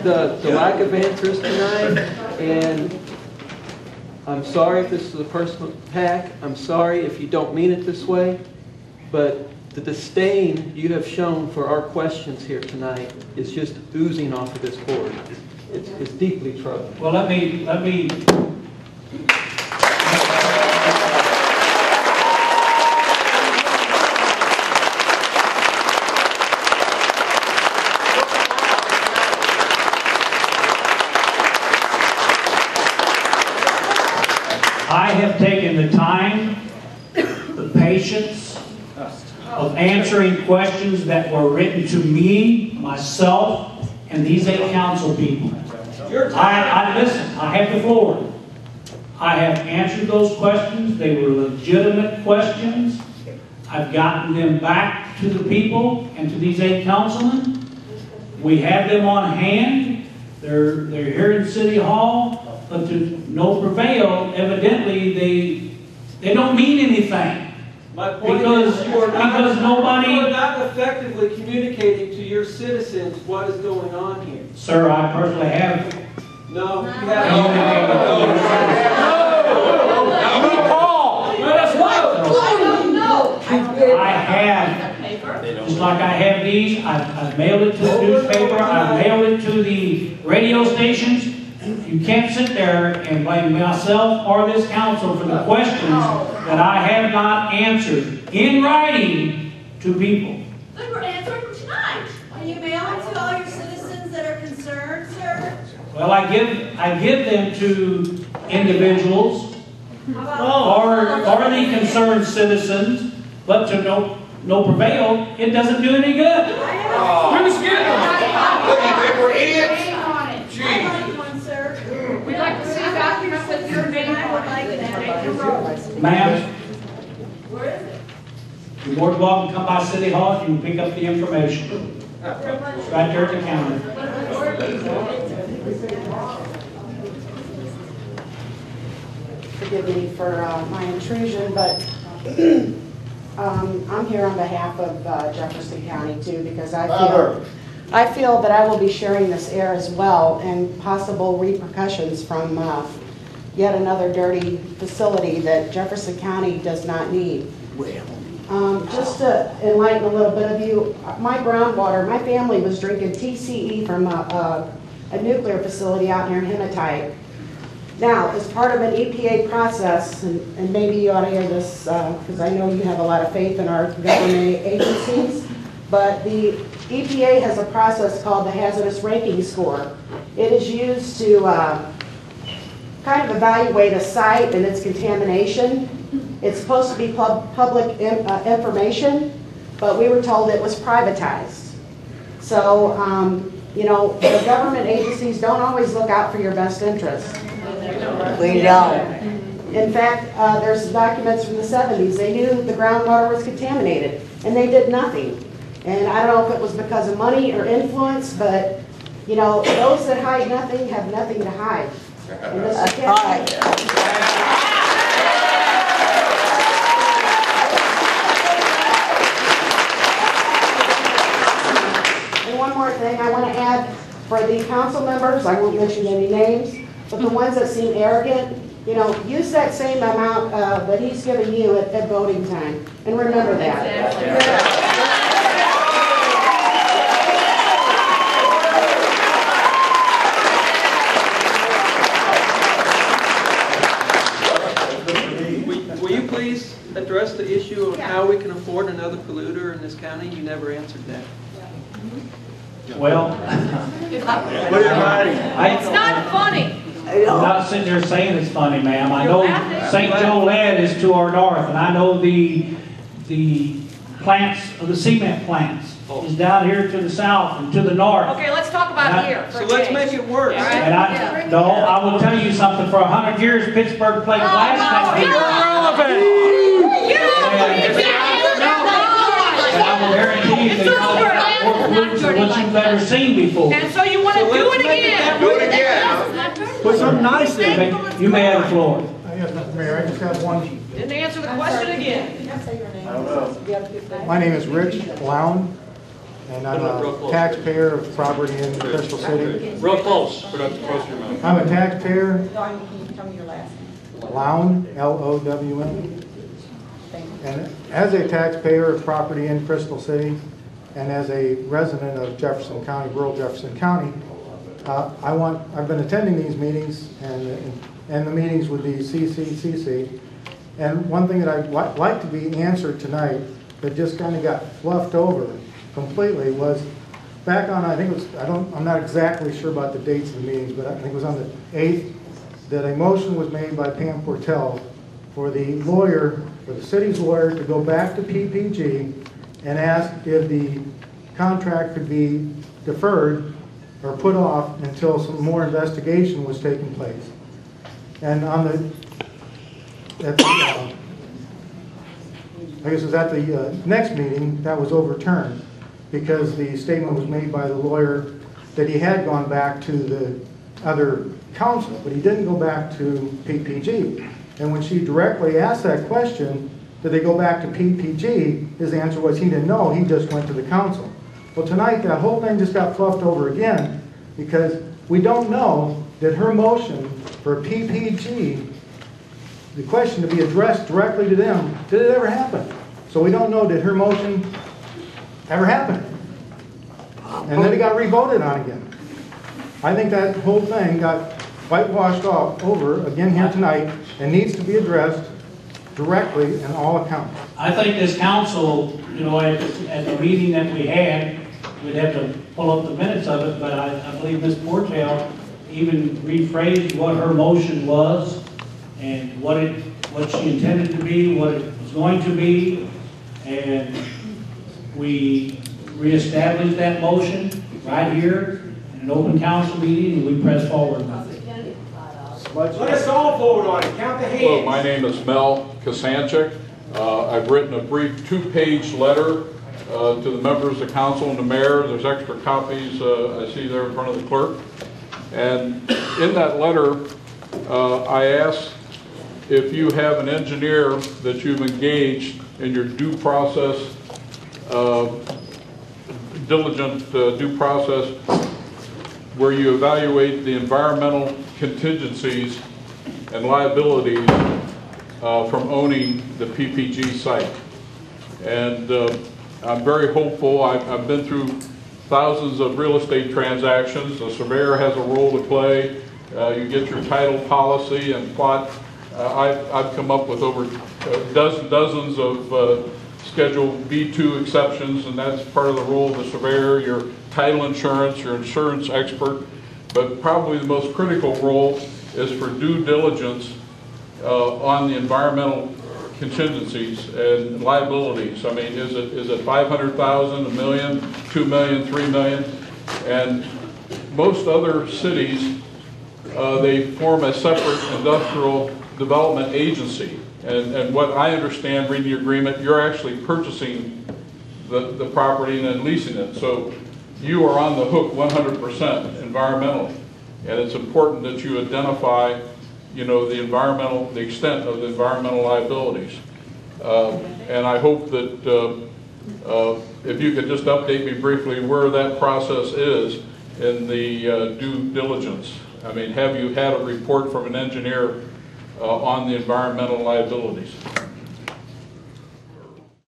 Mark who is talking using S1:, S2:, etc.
S1: the lack of answers tonight, and I'm sorry if this is a personal attack. I'm sorry if you don't mean it this way, but the disdain you have shown for our questions here tonight is just oozing off of this board. It's deeply troubling.
S2: Well, let me. I have taken the time, the patience of answering questions that were written to me, myself, and these 8 council people. I listen, I have the floor. I have answered those questions. They were legitimate questions. I've gotten them back to the people and to these 8 councilmen. We have them on hand. They're here in City Hall, but to no prevail, evidently they don't mean anything.
S1: My point is you are not effectively communicating to your citizens what is going on here.
S2: Sir, I personally have.
S1: No, you haven't.
S2: I have, just like I have these, I've mailed it to the newspaper, I've mailed it to the radio stations. You can't sit there and blame myself or this council for the questions that I have not answered in writing to people.
S3: They were answered tonight. Are you mailing to all your citizens that are concerned, sir?
S2: Well, I give them to individuals or the concerned citizens, but to no prevail, it doesn't do any good.
S4: Who's getting them? They were idiots.
S3: We'd like to see a document with your name on it.
S2: Ma'am,
S3: Where is it?
S2: you're more than welcome to come by City Hall if you can pick up the information. It's right there at the counter.
S5: Forgive me for my intrusion, but I'm here on behalf of Jefferson County too, because I feel that I will be sharing this air as well, and possible repercussions from yet another dirty facility that Jefferson County does not need. Just to enlighten a little bit of you, my groundwater, my family was drinking TCE from a nuclear facility out near Hematite. Now, as part of an EPA process, and maybe you ought to hear this because I know you have a lot of faith in our government agencies, but the EPA has a process called the Hazardous Ranking Score. It is used to kind of evaluate a site and its contamination. It's supposed to be public information, but we were told it was privatized. So, you know, the government agencies don't always look out for your best interest.
S6: We don't.
S5: In fact, there's documents from the 70s. They knew the groundwater was contaminated, and they did nothing. And I don't know if it was because of money or influence, but, you know, those that hide nothing have nothing to hide. And this is And one more thing I want to add for the council members, I won't mention any names, but the ones that seem arrogant, you know, use that same amount that he's giving you at voting time. And remember that.
S3: Exactly.
S1: Will you please address the issue of how we can afford another polluter in this county? You never answered that.
S2: Well,
S3: It's not funny.
S2: I'm not sitting there saying it's funny, ma'am. I know St. Jolette is to our north, and I know the plants, the cement plants, is down here to the south and to the north.
S3: Okay, let's talk about here.
S1: So let's make it worse.
S2: And I will tell you something. For 100 years, Pittsburgh played glass. And I will guarantee you that more pollutants than what you've ever seen before.
S3: And so you want to do it again.
S4: Do it again.
S7: Put something nice in.
S2: You may have the floor.
S7: Yes, Mr. Mayor, I just have one.
S3: Didn't answer the question again.
S5: Say your name.
S4: I don't know.
S7: My name is Rich Lown. and I'm a taxpayer of property in Crystal City.
S4: Real close. Put up close to your mouth.
S7: I'm a taxpayer,
S5: Dawn, can you tell me your last name?
S7: Lown, L-O-W-N.
S5: Thank you.
S7: And as a taxpayer of property in Crystal City, and as a resident of Jefferson County, rural Jefferson County, I've been attending these meetings and the meetings with the CCCC. And one thing that I'd like to be answered tonight that just kind of got fluffed over completely was back on, I think it was, I'm not exactly sure about the dates of the meetings, but I think it was on the 8th that a motion was made by Pam Portel for the lawyer, for the city's lawyer, to go back to PPG and ask if the contract could be deferred or put off until some more investigation was taking place. And on the, I guess it was at the next meeting, that was overturned because the statement was made by the lawyer that he had gone back to the other council, but he didn't go back to PPG. And when she directly asked that question, did they go back to PPG, his answer was he didn't know, he just went to the council. Well, tonight that whole thing just got fluffed over again because we don't know that her motion for PPG, the question to be addressed directly to them, did it ever happen? So we don't know, did her motion ever happen? And then it got re-voted on again. I think that whole thing got whitewashed off over again here tonight and needs to be addressed directly in all accounts.
S2: I think this council, you know, at the meeting that we had, we'd have to pull up the minutes of it, but I believe Ms. Portel even rephrased what her motion was and what she intended to be, what it was going to be, and we reestablished that motion right here in an open council meeting, and we pressed forward.
S4: Let us all vote on it. Count the hands.
S8: Hello, my name is Mel Kasanchik. I've written a brief 2-page letter to the members of the council and the mayor. There's extra copies I see there in front of the clerk. And in that letter, I asked if you have an engineer that you've engaged in your due process, diligent due process, where you evaluate the environmental contingencies and liabilities from owning the PPG site. And I'm very hopeful. I've been through thousands of real estate transactions. The surveyor has a role to play. You get your title policy and plot. I've come up with over dozens of Schedule B2 exceptions, and that's part of the role of the surveyor, your title insurance, your insurance expert. But probably the most critical role is for due diligence on the environmental contingencies and liabilities. I mean, is it 500,000, a million, 2 million, 3 million? And most other cities, they form a separate industrial development agency. And what I understand, reading your agreement, you're actually purchasing the property and then leasing it. So you are on the hook 100% environmentally. And it's important that you identify, you know, the extent of the environmental liabilities. And I hope that if you could just update me briefly where that process is in the due diligence. I mean, have you had a report from an engineer on the environmental liabilities?